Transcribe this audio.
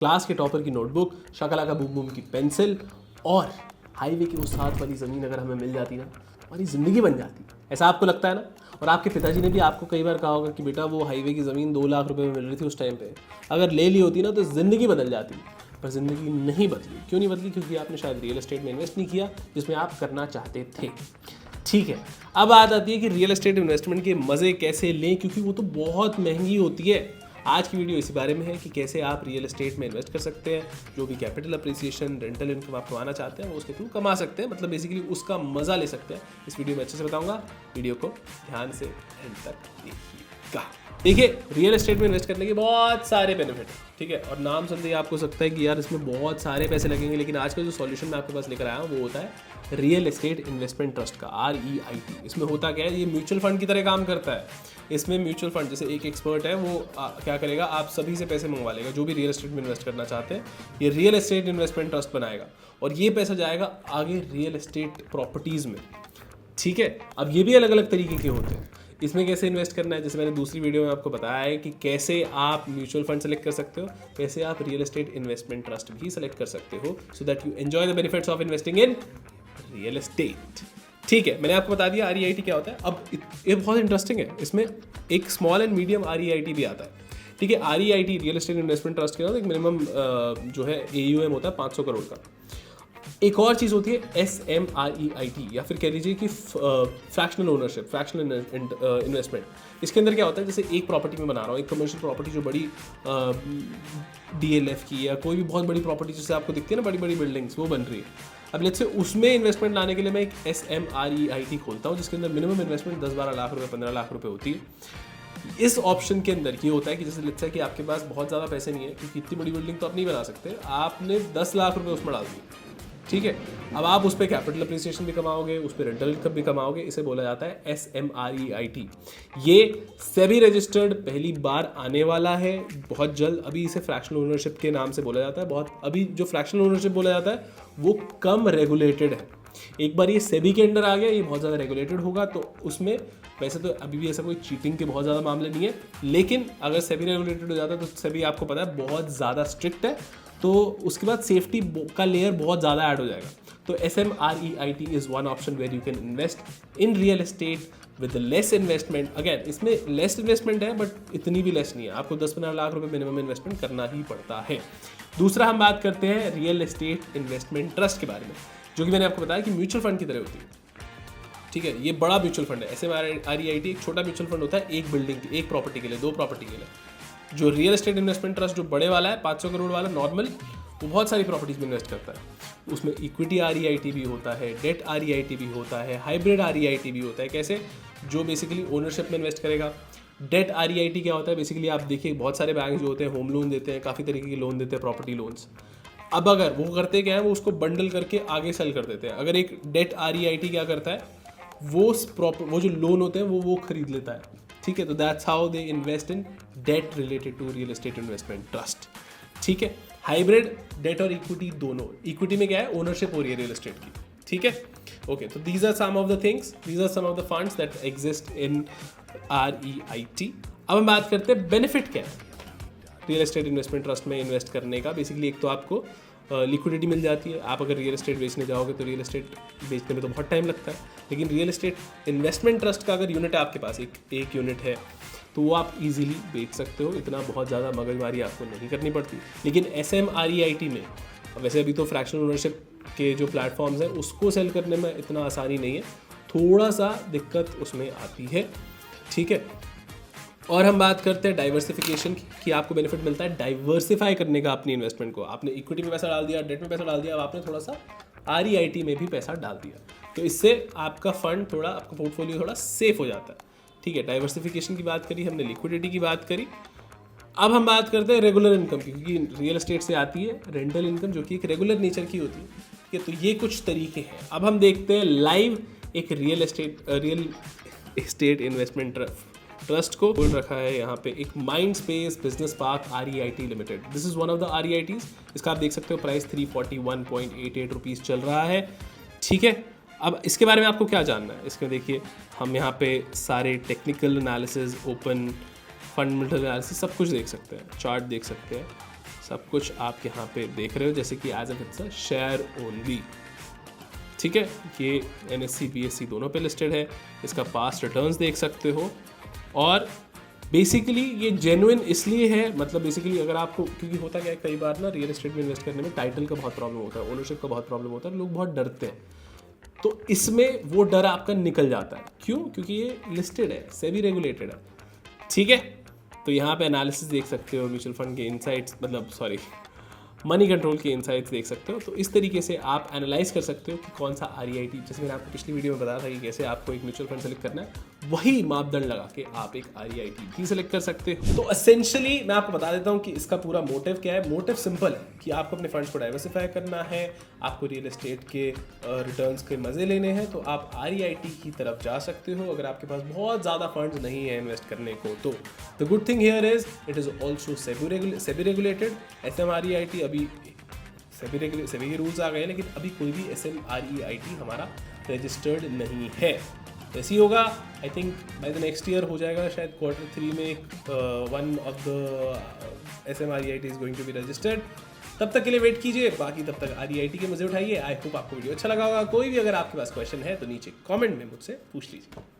Class के topper की notebook, Shakalaka boom boom की पेंसिल और हाईवे के उस साथ वाली ज़मीन अगर हमें मिल जाती ना, हमारी ज़िंदगी बन जाती। ऐसा आपको लगता है ना? और आपके पिताजी ने भी आपको कई बार कहा होगा कि बेटा वो हाईवे की ज़मीन 2 लाख रुपए में मिल रही थी उस टाइम पे, अगर ले ली होती ना तो ज़िंदगी बदल जाती। पर ज़िंदगी नहीं बदली। क्यों नहीं बदली? क्योंकि आपने शायद रियल एस्टेट में इन्वेस्ट नहीं किया जिसमें आप करना चाहते थे। ठीक है, अब बात आती है कि रियल एस्टेट इन्वेस्टमेंट के मज़े कैसे लें, क्योंकि वो तो बहुत महंगी होती है। आज की वीडियो इसी बारे में है कि कैसे आप रियल एस्टेट में इन्वेस्ट कर सकते हैं, जो भी कैपिटल अप्रिसिएशन, रेंटल इनकम आप कमाना चाहते हैं वो उसके थ्रू कमा सकते हैं, मतलब बेसिकली उसका मज़ा ले सकते हैं। इस वीडियो में अच्छे से बताऊंगा, वीडियो को ध्यान से एंड तक देखिएगा। देखिए, रियल एस्टेट में इन्वेस्ट करने के बहुत सारे बेनिफिट हैं, ठीक है, और नाम सुनते ही आपको सकता है कि यार इसमें बहुत सारे पैसे लगेंगे, लेकिन आज का जो सॉल्यूशन मैं आपके पास लेकर आया हूँ वो होता है रियल एस्टेट इन्वेस्टमेंट ट्रस्ट का, REIT। इसमें होता क्या है, ये म्यूचुअल फंड की तरह काम करता है। इसमें म्यूचुअल फंड जैसे एक एक्सपर्ट है वो क्या करेगा, आप सभी से पैसे मंगवा लेगा जो भी रियल एस्टेट में इन्वेस्ट करना चाहते हैं। ये रियल एस्टेट इन्वेस्टमेंट ट्रस्ट बनाएगा और ये पैसा जाएगा आगे रियल एस्टेट प्रॉपर्टीज़ में। ठीक है, अब ये भी अलग अलग तरीके के होते हैं। इसमें कैसे इन्वेस्ट करना है, जैसे मैंने दूसरी वीडियो में आपको बताया है कि कैसे आप म्यूचुअल फंड सेलेक्ट कर सकते हो, कैसे आप रियल एस्टेट इन्वेस्टमेंट ट्रस्ट भी सेलेक्ट कर सकते हो, so that you enjoy the benefits of investing in real estate. ठीक है, मैंने आपको बता दिया REIT क्या होता है। अब ये बहुत इंटरेस्टिंग है, इसमें एक स्मॉल एंड मीडियम REIT भी आता है। ठीक है, REIT real estate investment trust के नाम एक मिनिमम जो है AUM होता है 500 करोड़ का। एक और चीज़ होती है SMREIT, या फिर कह लीजिए कि फ्रैक्शनल ओनरशिप, फ्रैक्शनल इन्वेस्टमेंट। इसके अंदर क्या होता है, जैसे एक प्रॉपर्टी में बना रहा हूँ, एक कमर्शियल प्रॉपर्टी जो बड़ी DLF की या कोई भी बहुत बड़ी प्रॉपर्टी जैसे आपको दिखती है ना, बड़ी बड़ी बिल्डिंग्स वो बन रही है। अब लेट्स से उसमें इन्वेस्टमेंट लाने के लिए मैं एक SMREIT खोलता हूँ जिसके अंदर मिनिमम इन्वेस्टमेंट 10-12 लाख रुपए, 15 लाख रुपए होती है। इस ऑप्शन के अंदर ये होता है कि जैसे लेट्स से कि आपके पास बहुत ज़्यादा पैसे नहीं है, क्योंकि इतनी बड़ी बिल्डिंग तो आप नहीं बना सकते, आपने 10 लाख रुपए उसमें डाल दिए। ठीक है, अब आप उस पर कैपिटल अप्रिसिएशन भी कमाओगे, उस पर रेंटल इनकम भी कमाओगे। इसे बोला जाता है SMREIT। ये सेबी रजिस्टर्ड पहली बार आने वाला है बहुत जल्द। अभी इसे फ्रैक्शनल ओनरशिप के नाम से बोला जाता है। बहुत अभी जो फ्रैक्शनल ओनरशिप बोला जाता है वो कम रेगुलेटेड है। एक बार ये सेबी के अंडर आ गया, ये बहुत ज़्यादा रेगुलेटेड होगा, तो उसमें वैसे तो अभी भी ऐसा कोई चीटिंग के बहुत ज़्यादा मामले नहीं है, लेकिन अगर सेबी रेगुलेटेड हो जाता है तो सेबी आपको पता है बहुत ज़्यादा स्ट्रिक्ट है, तो उसके बाद सेफ्टी का लेयर बहुत ज़्यादा ऐड हो जाएगा। तो SMREIT is one option where you can invest in real estate with less investment. Again इसमें लेस इन्वेस्टमेंट है बट इतनी भी लेस नहीं है, आपको 10-15 लाख रुपए मिनिमम इन्वेस्टमेंट करना ही पड़ता है। दूसरा हम बात करते हैं रियल एस्टेट इन्वेस्टमेंट ट्रस्ट के बारे में, जो कि मैंने आपको बताया कि म्यूचुअल फंड की तरह होती है। ठीक है, ये बड़ा म्यूचुअल फंड है। SMREIT एक छोटा म्यूचुअल फंड होता है, एक बिल्डिंग की, एक प्रॉपर्टी के लिए, 2 प्रॉपर्टी के लिए। जो रियल एस्टेट इन्वेस्टमेंट ट्रस्ट जो बड़े वाला है 500 करोड़ वाला नॉर्मल, वो बहुत सारी प्रॉपर्टीज़ में इन्वेस्ट करता है। उसमें इक्विटी REIT भी होता है, डेट REIT भी होता है, हाइब्रिड REIT भी होता है। कैसे? जो बेसिकली ओनरशिप में इन्वेस्ट करेगा। डेट REIT क्या होता है, बेसिकली आप देखिए बहुत सारे बैंक जो होते हैं होम लोन देते हैं, काफ़ी तरीके के लोन देते हैं, प्रॉपर्टी लोन्स। अब अगर वो करते क्या है, वो उसको बंडल करके आगे सेल कर देते हैं। अगर एक डेट REIT क्या करता है, वो जो लोन होते हैं वो खरीद लेता है। ठीक है, तो that's how they invest in debt related to real estate investment trust. ठीक है, हाइब्रिड डेट और इक्विटी दोनों। इक्विटी में क्या है, ओनरशिप हो रही है रियल एस्टेट की। ठीक है, ओके, तो these are some of the things, these are some of the funds that exist in REIT। अब हम बात करते हैं बेनिफिट क्या है रियल एस्टेट इन्वेस्टमेंट ट्रस्ट में इन्वेस्ट करने का। बेसिकली एक तो आपको लिक्विडिटी मिल जाती है। आप अगर रियल एस्टेट बेचने जाओगे तो रियल एस्टेट बेचने में तो बहुत टाइम लगता है, लेकिन रियल एस्टेट इन्वेस्टमेंट ट्रस्ट का अगर यूनिट है आपके पास, एक यूनिट है, तो वो आप इजीली बेच सकते हो। इतना बहुत ज़्यादा मगजमारी आपको नहीं करनी पड़ती। लेकिन SMREIT में वैसे अभी तो फ्रैक्शनल ओनरशिप के जो प्लेटफॉर्म्स हैं उसको सेल करने में इतना आसानी नहीं है, थोड़ा सा दिक्कत उसमें आती है। ठीक है, और हम बात करते हैं डाइवर्सिफिकेशन की। आपको बेनिफिट मिलता है डाइवर्सिफाई करने का अपनी इन्वेस्टमेंट को। आपने इक्विटी में पैसा डाल दिया, डेट में पैसा डाल दिया, अब आपने थोड़ा सा REIT में भी पैसा डाल दिया, तो इससे आपका फंड थोड़ा, आपका पोर्टफोलियो थोड़ा सेफ हो जाता है। ठीक है, डाइवर्सिफिकेशन की बात करी हमने, लिक्विडिटी की बात करी। अब हम बात करते हैं रेगुलर इनकम की, क्योंकि रियल एस्टेट से आती है रेंटल इनकम जो कि एक रेगुलर नेचर की होती है। ठीक है, तो ये कुछ तरीके हैं। अब हम देखते हैं लाइव एक रियल एस्टेट इन्वेस्टमेंट ट्रस्ट को बोल रखा है यहाँ पे, एक mind space business park REIT limited. This is one of the REITs। इसका आप देख सकते हो प्राइस 341.88 रुपीज़ चल रहा है। ठीक है, अब इसके बारे में आपको क्या जानना है, इसमें देखिए हम यहाँ पे सारे technical analysis, open fundamental analysis सब कुछ देख सकते हैं, चार्ट देख सकते हैं, सब कुछ आप यहाँ पे देख रहे हो, जैसे कि as if it's a share only, ठीक है। ये NSE BSE दोनों पे लिस्टेड है, इसका पास्ट रिटर्न्स देख सकते हो। और बेसिकली ये जेन्युइन इसलिए है, मतलब बेसिकली अगर आपको, क्योंकि होता क्या है कई बार ना रियल एस्टेट में इन्वेस्ट करने में टाइटल का बहुत प्रॉब्लम होता है, ओनरशिप का बहुत प्रॉब्लम होता है, लोग बहुत डरते हैं। तो इसमें वो डर आपका निकल जाता है। क्यों? क्योंकि ये लिस्टेड है, सेबी रेगुलेटेड है, ठीक है। तो यहाँ पे एनालिसिस देख सकते हो, म्यूचुअल फंड के इनसाइट्स, मतलब सॉरी मनी कंट्रोल के इनसाइट्स देख सकते हो। तो इस तरीके से आप एनालाइज कर सकते हो कि कौन सा REIT, जैसे मैंने आपको पिछली वीडियो में बताया था कि कैसे आपको एक म्यूचुअल फंड सेलेक्ट करना है, वही मापदंड लगा के आप एक REIT भी सेलेक्ट कर सकते हो। तो एसेंशियली मैं आपको बता देता हूँ कि इसका पूरा मोटिव क्या है। मोटिव सिंपल है कि आपको अपने फंड्स को डाइवर्सिफाई करना है, आपको रियल एस्टेट के रिटर्न्स के मज़े लेने हैं, तो आप REIT की तरफ जा सकते हो। अगर आपके पास बहुत ज़्यादा फंड्स नहीं है इन्वेस्ट करने को, तो the good thing here is it is also SEBI regulated. SMREIT अभी सेबी के रूल्स आ गए, लेकिन अभी कोई भी SMREIT हमारा रजिस्टर्ड नहीं है। तो ऐसे ही होगा, I think by the next year हो जाएगा शायद Q3 में one of the SMREIT is going to be registered. तब तक के लिए वेट कीजिए, बाकी तब तक REIT के मजे उठाइए। आई होप आपको वीडियो अच्छा लगा होगा। कोई भी अगर आपके पास क्वेश्चन है तो नीचे कमेंट में मुझसे पूछ लीजिए।